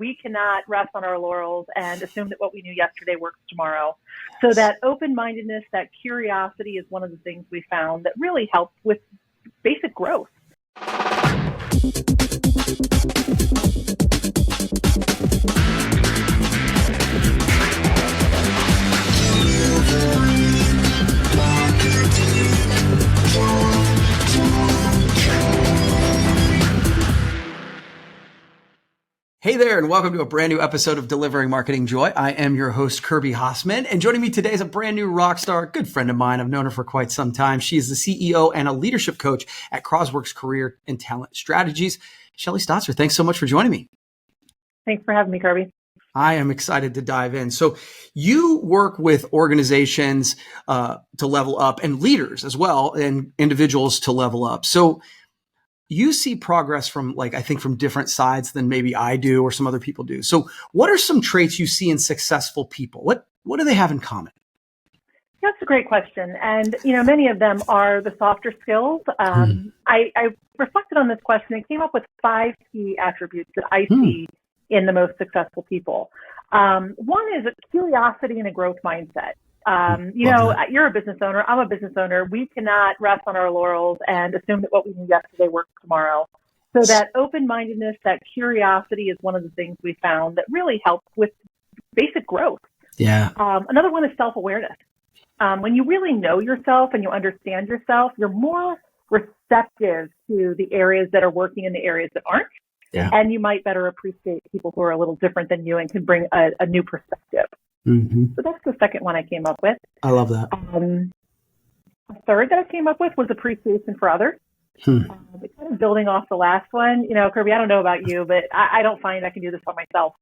We cannot rest on our laurels and assume that what we knew yesterday works tomorrow. So that open-mindedness, that curiosity is one of the things we found that really helps with basic growth. Hey there, and welcome to a brand new episode of Delivering Marketing Joy. I am your host, Kirby Hassman, and joining me today is a brand new rock star, good friend of mine. I've known her for quite some time. She is the CEO and a leadership coach at Crossworks Career and Talent Strategies. Shelly Stotzer, thanks so much for joining me. Thanks for having me, Kirby. I am excited to dive in. So you work with organizations to level up and leaders as well, and individuals to level up. So you see progress from from different sides than maybe I do or some other people do. So what are some traits you see in successful people? What do they have in common? That's a great question. And, many of them are the softer skills. I reflected on this question and came up with 5 key attributes that I see in the most successful people. One is a curiosity and a growth mindset. You're a business owner. I'm a business owner. We cannot rest on our laurels and assume that what we knew yesterday works tomorrow. So that open-mindedness, that curiosity is one of the things we found that really helps with basic growth. Yeah. Another one is self-awareness. When you really know yourself and you understand yourself, you're more receptive to the areas that are working and the areas that aren't. Yeah. And you might better appreciate people who are a little different than you and can bring a new perspective. Mm-hmm. So that's the second one I came up with. I love that. A third that I came up with was appreciation for others. It's kind of building off the last one. Kirby, I don't know about you, but I don't find I can do this by myself.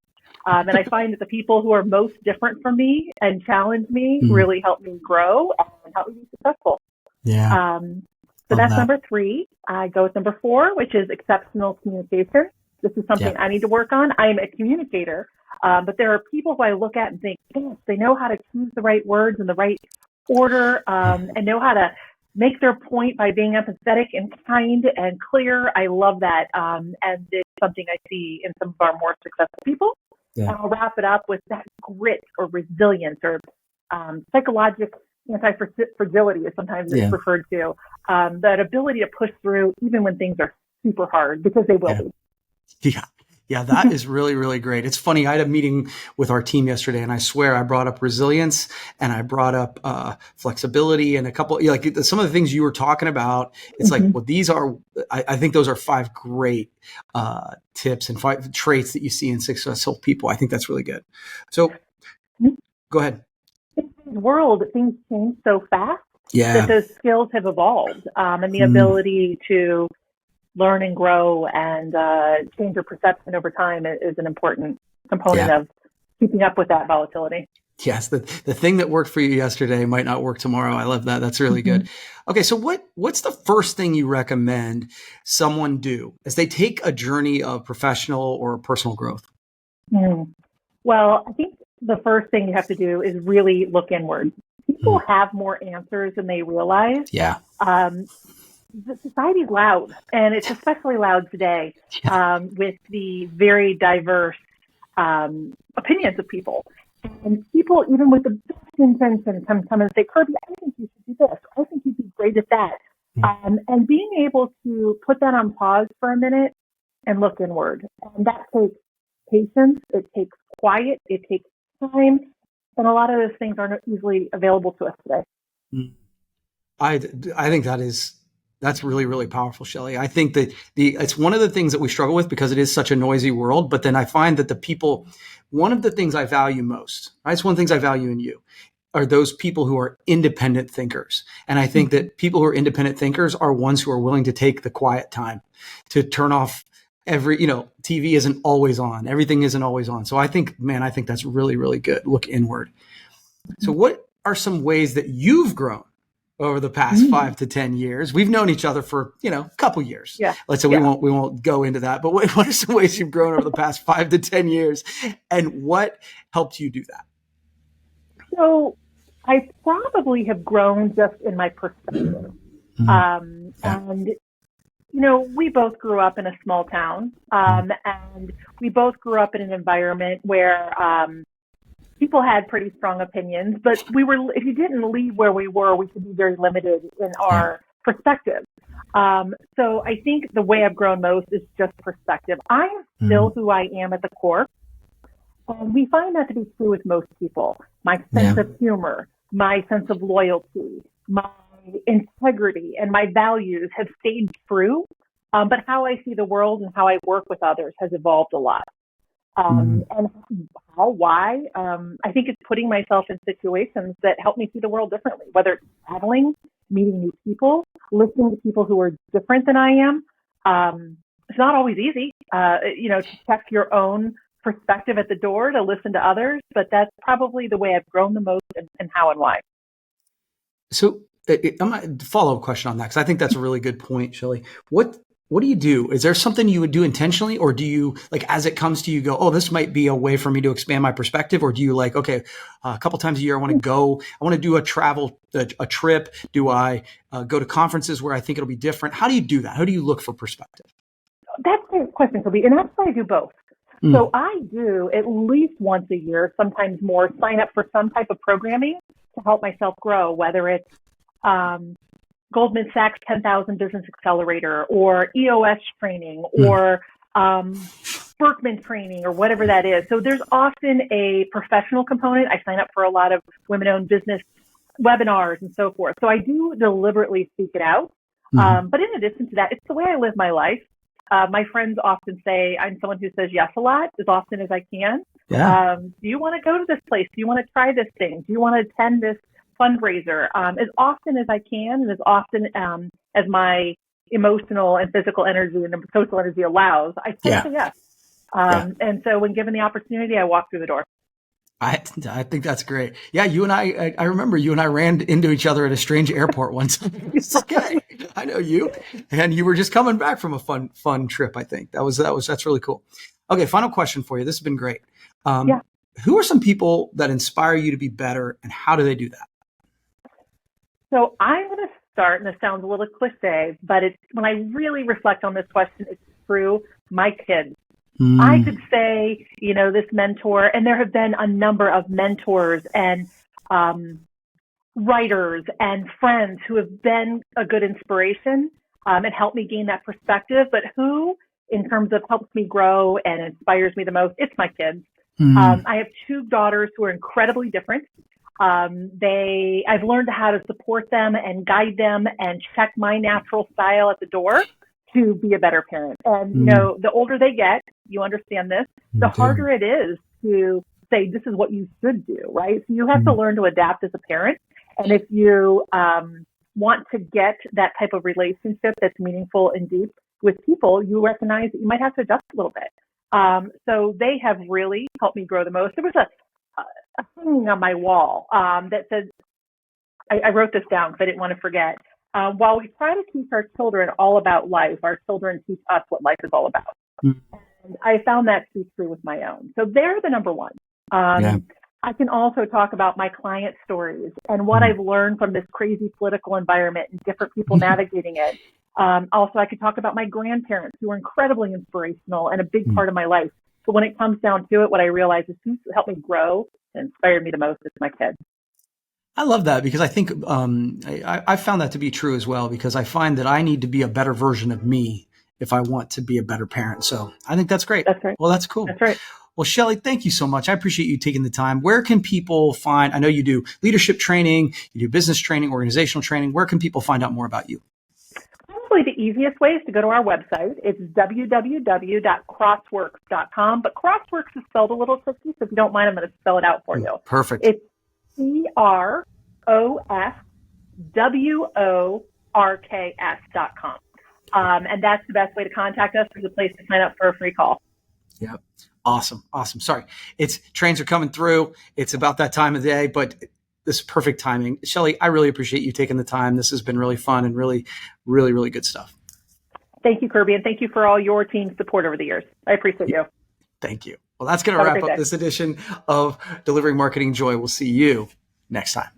And I find that the people who are most different from me and challenge me really help me grow and help me be successful. Yeah. So that's number 3. I go with number 4, which is exceptional communication. This is something I need to work on. I'm a communicator, but there are people who I look at and think, yes, they know how to choose the right words in the right order and know how to make their point by being empathetic and kind and clear. I love that. And it's something I see in some of our more successful people. Yeah. And I'll wrap it up with that grit or resilience or psychological anti-fragility is sometimes it's referred to. That ability to push through even when things are super hard, because they will be. Yeah, that is really, really great. It's funny. I had a meeting with our team yesterday, and I swear I brought up resilience and I brought up flexibility and a couple, some of the things you were talking about. It's these are, I think those are 5 great tips and 5 traits that you see in successful people. I think that's really good. So go ahead. In today's world, things change so fast that those skills have evolved, and the ability to learn and grow and change your perception over time is an important component of keeping up with that volatility. Yes, the thing that worked for you yesterday might not work tomorrow. I love that. That's really good. Okay, so what's the first thing you recommend someone do as they take a journey of professional or personal growth? Well, I think the first thing you have to do is really look inward. People have more answers than they realize. Yeah. The society's loud, and it's especially loud today with the very diverse opinions of people. And people, even with the best intentions, come and say, Kirby, I think you should do this. I think you'd be great at that. And being able to put that on pause for a minute and look inward. And that takes patience. It takes quiet. It takes time. And a lot of those things aren't easily available to us today. I think that's really, really powerful, Shelly. I think that it's one of the things that we struggle with because it is such a noisy world. But then I find that one of the things I value most, right? It's one of the things I value in you, are those people who are independent thinkers. And I think that people who are independent thinkers are ones who are willing to take the quiet time to turn off TV isn't always on. Everything isn't always on. So I think that's really, really good. Look inward. So what are some ways that you've grown over the past 5 to 10 years? We've known each other for, a couple years. Yeah. Let's say we won't go into that, but what are some ways you've grown over the past 5 to 10 years, and what helped you do that? So I probably have grown just in my perspective. And we both grew up in a small town, and we both grew up in an environment where people had pretty strong opinions, but if you didn't leave where we were, we could be very limited in our perspective. So I think the way I've grown most is just perspective. I am still who I am at the core. And we find that to be true with most people. My sense of humor, my sense of loyalty, my integrity, and my values have stayed true. But how I see the world and how I work with others has evolved a lot. And why? I think it's putting myself in situations that help me see the world differently, whether it's traveling, meeting new people, listening to people who are different than I am. It's not always easy, to check your own perspective at the door, to listen to others, but that's probably the way I've grown the most and how and why. So I'm a follow-up question on that, because I think that's a really good point, Shelly. What do you do? Is there something you would do intentionally, or do you, like, as it comes to you, go, oh, this might be a way for me to expand my perspective? Or do you okay, a couple times a year, I want to do a trip. Do I go to conferences where I think it'll be different? How do you do that? How do you look for perspective? That's a great question, Kobe. And actually I do both. So I do at least once a year, sometimes more, sign up for some type of programming to help myself grow, whether it's Goldman Sachs 10,000 Business Accelerator, or EOS training, or Berkman training, or whatever that is. So there's often a professional component. I sign up for a lot of women-owned business webinars and so forth. So I do deliberately seek it out. But in addition to that, it's the way I live my life. My friends often say I'm someone who says yes a lot, as often as I can. Yeah. Do you want to go to this place? Do you want to try this thing? Do you want to attend this fundraiser? As often as I can, and as often as my emotional and physical energy and social energy allows, I tend to say yes. And so when given the opportunity, I walk through the door. I think that's great. Yeah, you and I remember you and I ran into each other at a strange airport once. It's like, hey, I know you. And you were just coming back from a fun trip, I think. That's really cool. Okay, final question for you. This has been great. Who are some people that inspire you to be better, and how do they do that? So I'm going to start, and this sounds a little cliche, but it's when I really reflect on this question, it's true. My kids. I could say, this mentor, and there have been a number of mentors and writers and friends who have been a good inspiration and helped me gain that perspective. But who, in terms of helps me grow and inspires me the most, it's my kids. I have two daughters who are incredibly different. I've learned how to support them and guide them and check my natural style at the door to be a better parent. And, the older they get, you understand this, the harder it is to say, this is what you should do, right? So you have to learn to adapt as a parent. And if you want to get that type of relationship that's meaningful and deep with people, you recognize that you might have to adjust a little bit. So they have really helped me grow the most. There was a thing on my wall that said, I wrote this down because I didn't want to forget. While we try to teach our children all about life, our children teach us what life is all about. And I found that to be true with my own. So they're the number one. I can also talk about my client stories and what I've learned from this crazy political environment and different people navigating it. Also, I could talk about my grandparents, who are incredibly inspirational and a big part of my life. But when it comes down to it, what I realize is who helped me grow and inspired me the most is my kids. I love that, because I think I found that to be true as well, because I find that I need to be a better version of me if I want to be a better parent. So I think that's great. That's right. Well, that's cool. That's right. Well, Shelly, thank you so much. I appreciate you taking the time. Where can people find, I know you do leadership training, you do business training, organizational training. Where can people find out more about you? Probably the easiest way is to go to our website. It's www.crossworks.com, but Crossworks is spelled a little tricky, so if you don't mind, I'm going to spell it out for you. Perfect. It's CROSWORKS.com. And that's the best way to contact us. There's a place to sign up for a free call. Yep. Awesome. Sorry. Trains are coming through. It's about that time of day, but this is perfect timing. Shelly, I really appreciate you taking the time. This has been really fun and really, really, really good stuff. Thank you, Kirby. And thank you for all your team's support over the years. I appreciate you. Thank you. Well, that's going to wrap up this edition of Delivering Marketing Joy. We'll see you next time.